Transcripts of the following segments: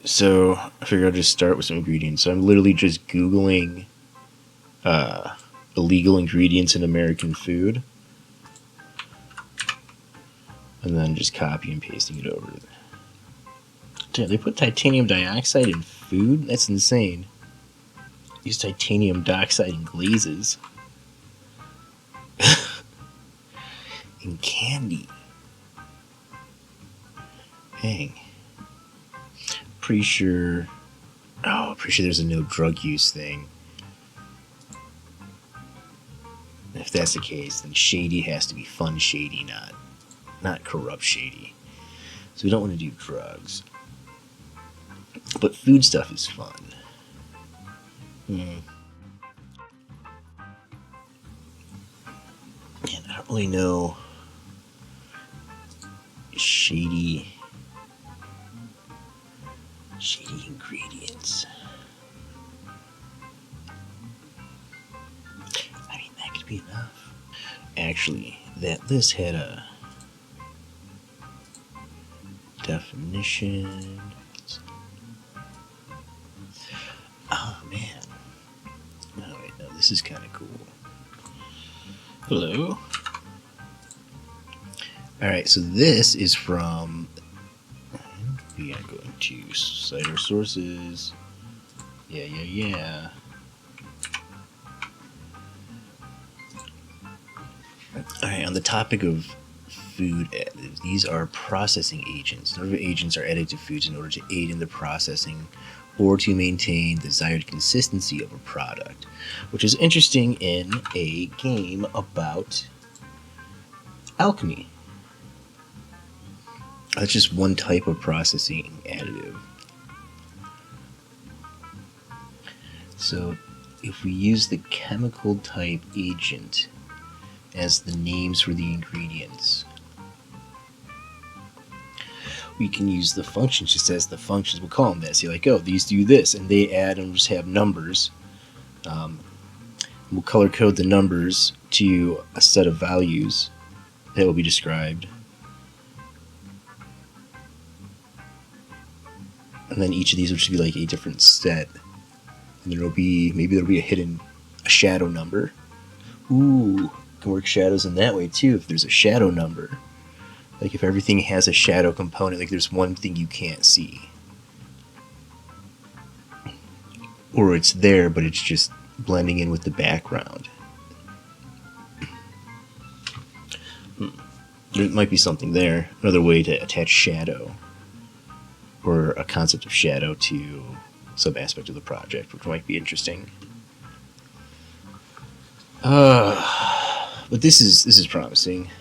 So I figured I'll just start with some ingredients. So I'm literally just Googling illegal ingredients in American food, and then just copy and pasting it over. Dude, they put titanium dioxide in food? That's insane. Use titanium dioxide in glazes. In candy. Dang. Pretty sure there's a no drug use thing. If that's the case, then shady has to be fun shady, not corrupt shady. So we don't want to do drugs. But food stuff is fun. And I don't really know shady ingredients. I mean, that could be enough. Actually, that list had a definition. Oh man. Oh wait, no, this is kind of cool. Hello. Alright, so this is from, we are going to cite our sources. Yeah. Alright, on the topic of food additives, these are processing agents. A number of agents are added to foods in order to aid in the processing or to maintain the desired consistency of a product, which is interesting in a game about alchemy. That's just one type of processing additive. So if we use the chemical type agent as the names for the ingredients, we can use the functions just as the functions. We'll call them that. So you're like, oh, these do this, and they add and just have numbers. We'll color code the numbers to a set of values that will be described. And then each of these will just be like a different set. And there'll be a shadow number. Ooh, can work shadows in that way too if there's a shadow number. Like if everything has a shadow component, like there's one thing you can't see. Or it's there, but it's just blending in with the background. There might be something there. Another way to attach shadow, or a concept of shadow to some aspect of the project, which might be interesting. But this is promising.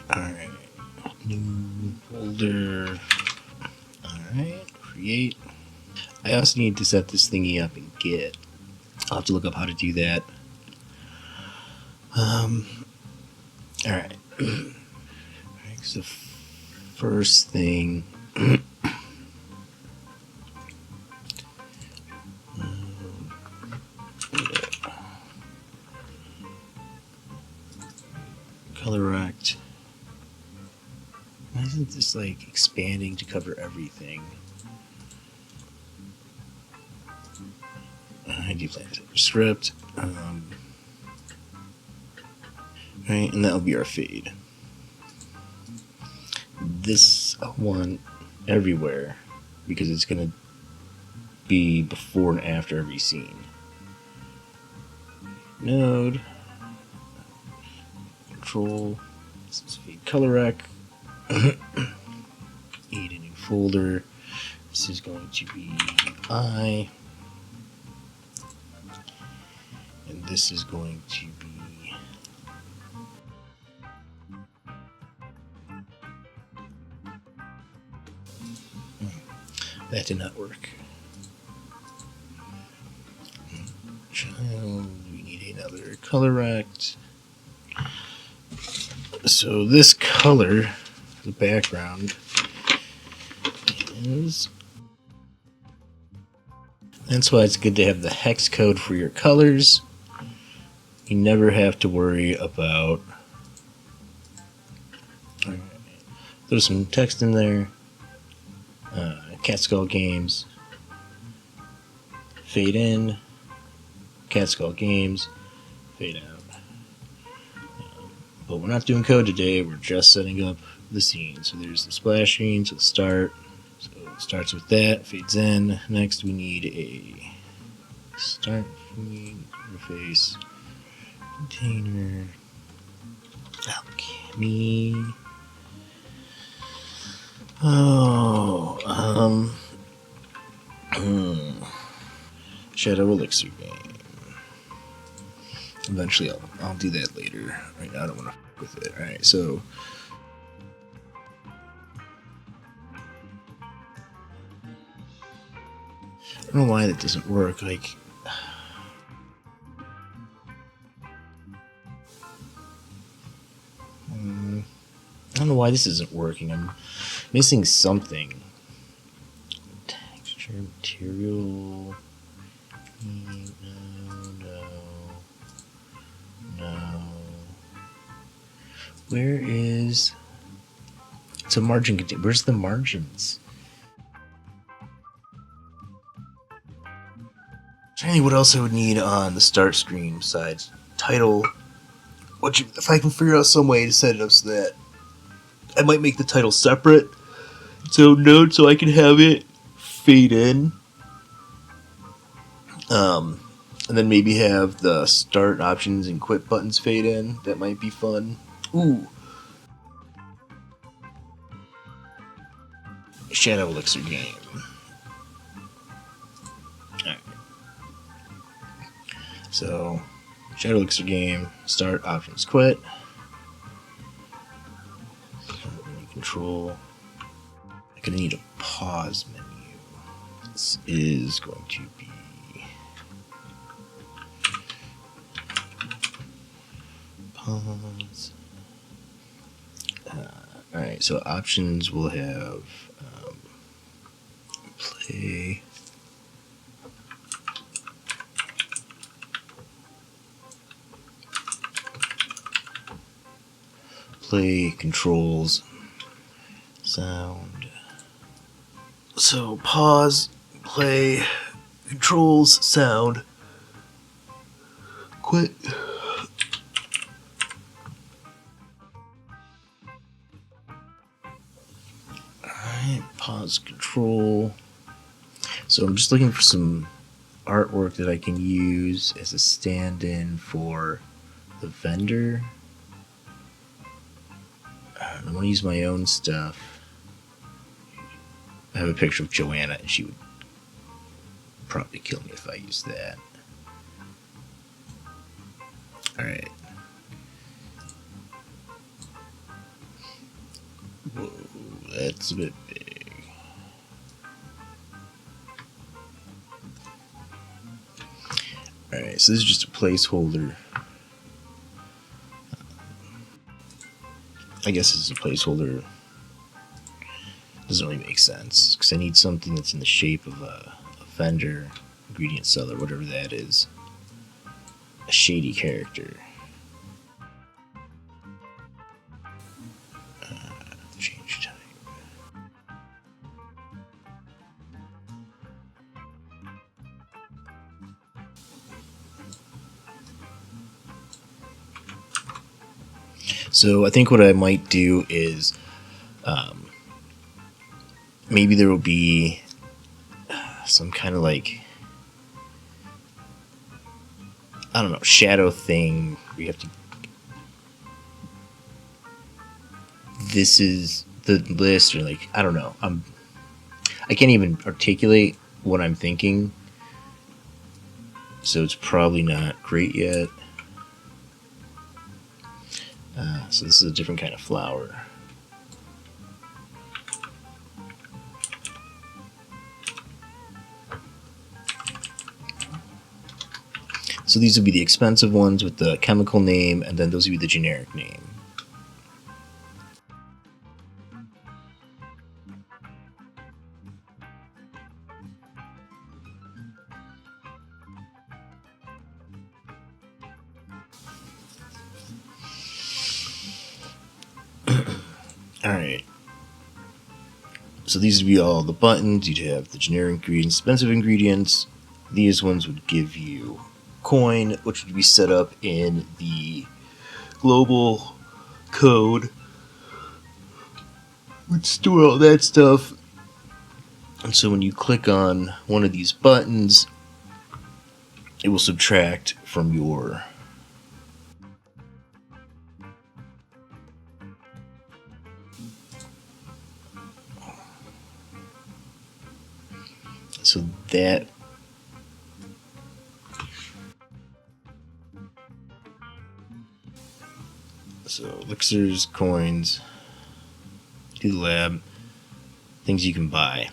Alright, new folder. Alright, create. I also need to set this thingy up in Git. I'll have to look up how to do that. Alright. So first thing, color rect. Why isn't this like expanding to cover everything? I do plan to script. Right, and that'll be our fade. This I want everywhere because it's going to be before and after every scene. Node, control, this is fade color rec, add a new folder. This is going to be I, and this is going to be that did not work. Child, we need another color rect. So this color, the background, is. That's why it's good to have the hex code for your colors. You never have to worry about Throw some text in there. Cat Skull Games. Fade in. Cat Skull Games. Fade out. But we're not doing code today. We're just setting up the scene. So there's the splash screen to the start. So it starts with that. Fades in. Next we need a start screen interface container. Alchemy. Shadow Elixir game. Eventually I'll do that later. Right now I don't want to fuck with it. Alright, so I don't know why that doesn't work. Like, I don't know why this isn't working. I'm missing something. Texture, material. No. Where is... It's a margin. Where's the margins? Trying to think what else I would need on the start screen besides title. If I can figure out some way to set it up so that I might make the title separate, so note, so I can have it fade in. And then maybe have the start options and quit buttons fade in. That might be fun. Ooh. Shadow Elixir game. Alright. So, Shadow Elixir game, start options quit. Control. I'm gonna need a pause menu. This is going to be pause. Alright, so options will have play. Play, controls, sound. So pause, play, controls, sound, quit. Alright, pause, control. So I'm just looking for some artwork that I can use as a stand-in for the vendor. I want to use my own stuff. I have a picture of Joanna, and she would probably kill me if I used that. Alright. Whoa, that's a bit big. Alright, so this is just a placeholder. I guess this is a placeholder. Doesn't really make sense, because I need something that's in the shape of a vendor, ingredient seller, whatever that is. A shady character. Change type. So I think what I might do is maybe there will be some kind of like, I don't know, shadow thing. We have to. This is the list, or like, I don't know. I can't even articulate what I'm thinking, so it's probably not great yet. So this is a different kind of flower. So these would be the expensive ones with the chemical name, and then those would be the generic name. Alright. So these would be all the buttons. You'd have the generic ingredients, expensive ingredients. These ones would give you coin, which would be set up in the global code. Would store all that stuff. And so when you click on one of these buttons, it will subtract from your so that so elixirs, coins, to the lab, things you can buy.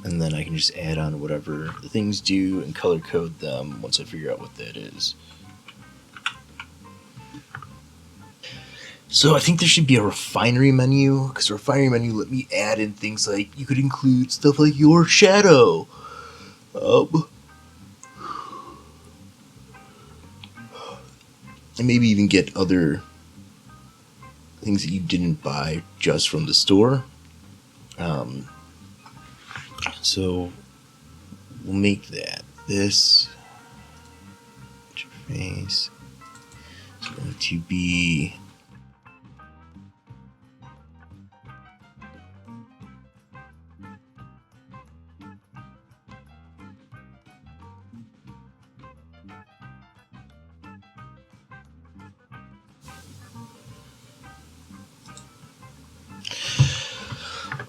And then I can just add on whatever the things do and color code them once I figure out what that is. So I think there should be a refinery menu, because the refinery menu let me add in things like you could include stuff like your shadow. And maybe even get other things that you didn't buy just from the store. So we'll make that. This interface is going to be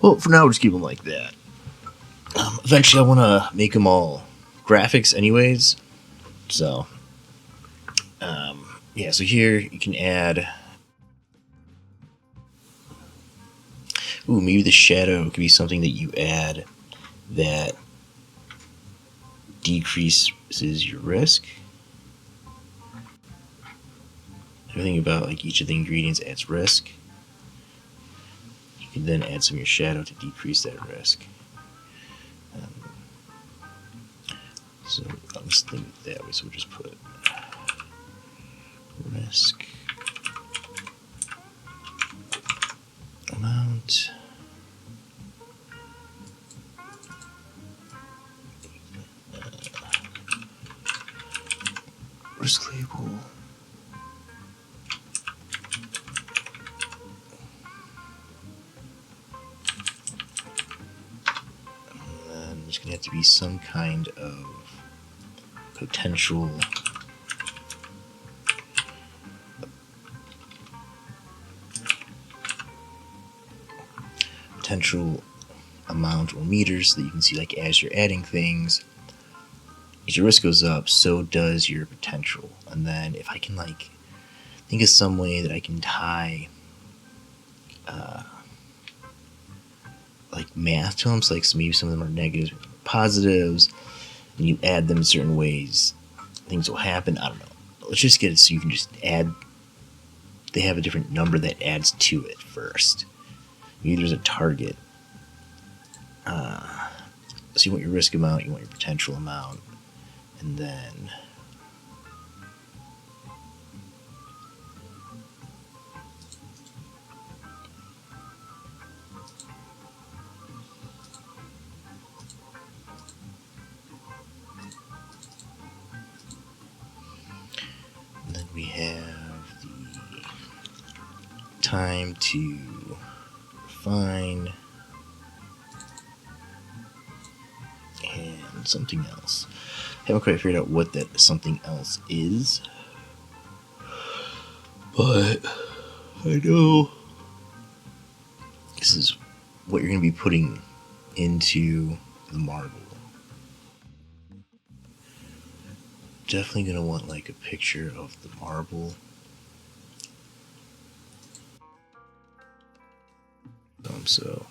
well, for now, we'll just keep them like that. Eventually, I want to make them all graphics, anyways. So, yeah. So here you can add. Ooh, maybe the shadow could be something that you add that decreases your risk. Everything about like each of the ingredients adds risk. You can then add some of your shadow to decrease that risk. So let's think it that way. So we'll just put risk amount. Risk label. And then there's going to have to be some kind of potential amount or meters so that you can see, like, as you're adding things, as your risk goes up, so does your potential. And then if I can like think of some way that I can tie like math to them, so like maybe some of them are negatives, positives, and you add them in certain ways, things will happen. I don't know. Let's just get it so you can just add. They have a different number that adds to it first. Maybe there's a target. So you want your risk amount, you want your potential amount, and then we have the time to refine and something else. Haven't quite figured out what that something else is, but I know this is what you're going to be putting into the marble. Definitely going to want like a picture of the marble. So